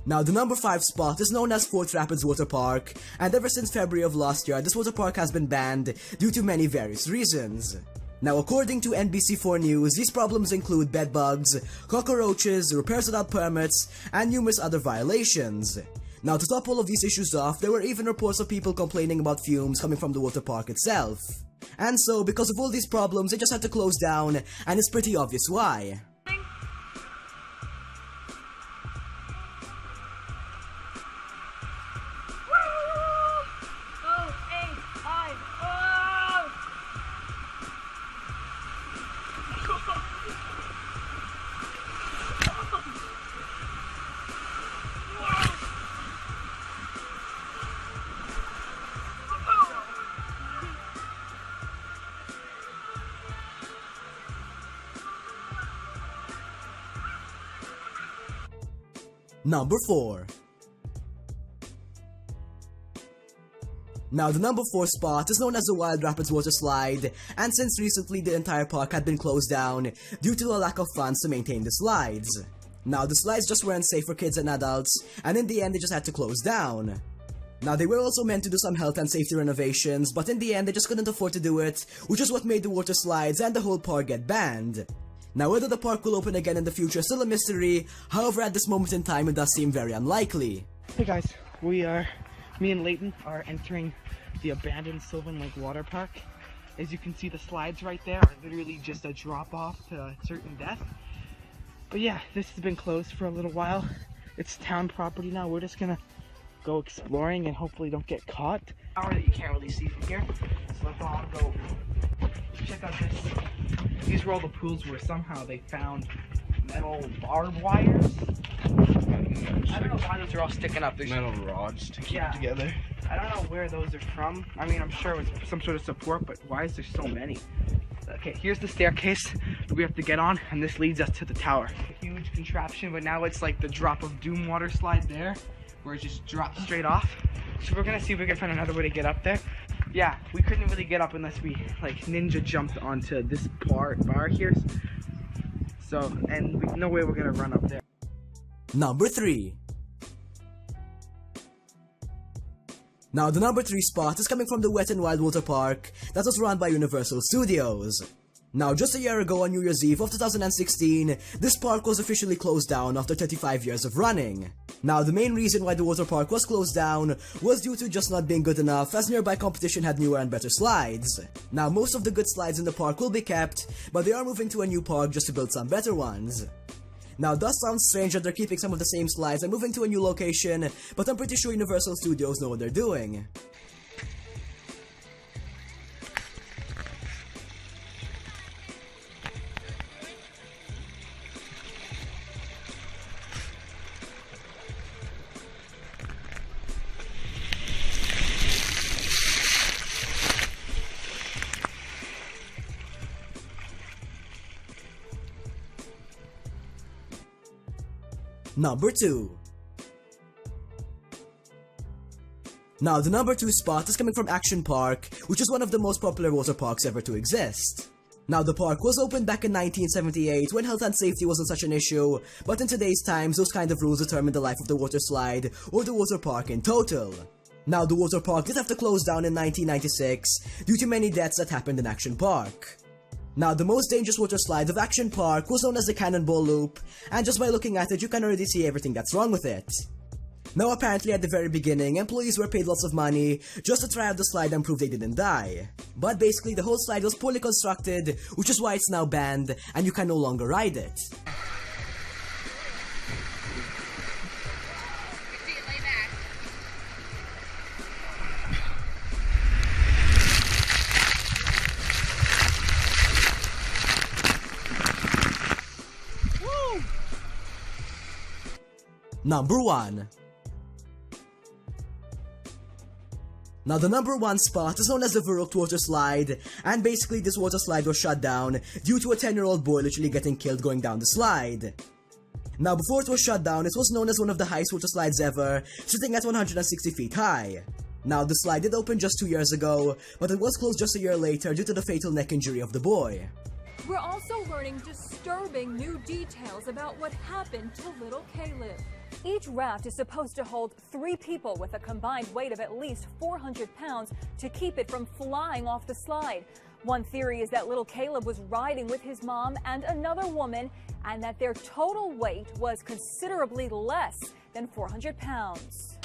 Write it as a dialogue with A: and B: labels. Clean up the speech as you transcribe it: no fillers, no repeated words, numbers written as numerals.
A: Now, the number 5 spot is known as Fort Rapids Water Park, and ever since February of last year, this water park has been banned due to many various reasons. Now, according to NBC4 News, these problems include bedbugs, cockroaches, repairs without permits, and numerous other violations. Now, to top all of these issues off, there were even reports of people complaining about fumes coming from the water park itself. And so, because of all these problems, they just had to close down, and it's pretty obvious why. Number 4. Now, the number 4 spot is known as the Wild Rapids Water Slide, and since recently the entire park had been closed down due to a lack of funds to maintain the slides. Now, the slides just weren't safe for kids and adults, and in the end they just had to close down. Now, they were also meant to do some health and safety renovations, but in the end they just couldn't afford to do it, which is what made the water slides and the whole park get banned. Now, whether the park will open again in the future is still a mystery, however at this moment in time it does seem very unlikely.
B: Hey guys, me and Leighton are entering the abandoned Sylvan Lake Water Park. As you can see, the slides right there are literally just a drop off to certain death. But yeah, this has been closed for a little while. It's town property now. We're just gonna go exploring and hopefully don't get caught. Tower that you can't really see from here. So let's all go check out this. These were all the pools where somehow they found metal barbed wires. I don't know why those are all sticking up. There's
C: metal rods to keep it together.
B: I don't know where those are from. I mean, I'm sure it was some sort of support, but why is there so many? Okay, here's the staircase that we have to get on, and this leads us to the tower. A huge contraption, but now it's like the drop of doom water slide there, where it just drops straight off. So we're gonna see if we can find another way to get up there. Yeah, we couldn't really get up unless we like ninja jumped onto this bar here. So, and no way we're gonna run up there.
A: Number 3. Now, the number 3 spot is coming from the Wet n Wild Water Park that was run by Universal Studios. Now, just a year ago on New Year's Eve of 2016, this park was officially closed down after 35 years of running. Now, the main reason why the water park was closed down was due to just not being good enough, as nearby competition had newer and better slides. Now, most of the good slides in the park will be kept, but they are moving to a new park just to build some better ones. Now, it does sound strange that they're keeping some of the same slides and moving to a new location, but I'm pretty sure Universal Studios know what they're doing. Number 2. Now, the number 2 spot is coming from Action Park, which is one of the most popular water parks ever to exist. Now, the park was opened back in 1978 when health and safety wasn't such an issue, but in today's times, those kind of rules determine the life of the water slide or the water park in total. Now, the water park did have to close down in 1996 due to many deaths that happened in Action Park. Now, the most dangerous water slide of Action Park was known as the Cannonball Loop, and just by looking at it, you can already see everything that's wrong with it. Now, apparently at the very beginning, employees were paid lots of money just to try out the slide and prove they didn't die. But basically, the whole slide was poorly constructed, which is why it's now banned, and you can no longer ride it. Number 1. Now, the number 1 spot is known as the Verrückt Water Slide, and basically this water slide was shut down due to a 10-year-old boy literally getting killed going down the slide. Now, before it was shut down, it was known as one of the highest water slides ever, sitting at 160 feet high. Now, the slide did open just 2 years ago, but it was closed just a year later due to the fatal neck injury of the boy.
D: We're also learning disturbing new details about what happened to little Caleb. Each raft is supposed to hold 3 people with a combined weight of at least 400 pounds to keep it from flying off the slide. One theory is that little Caleb was riding with his mom and another woman, and that their total weight was considerably less than 400 pounds.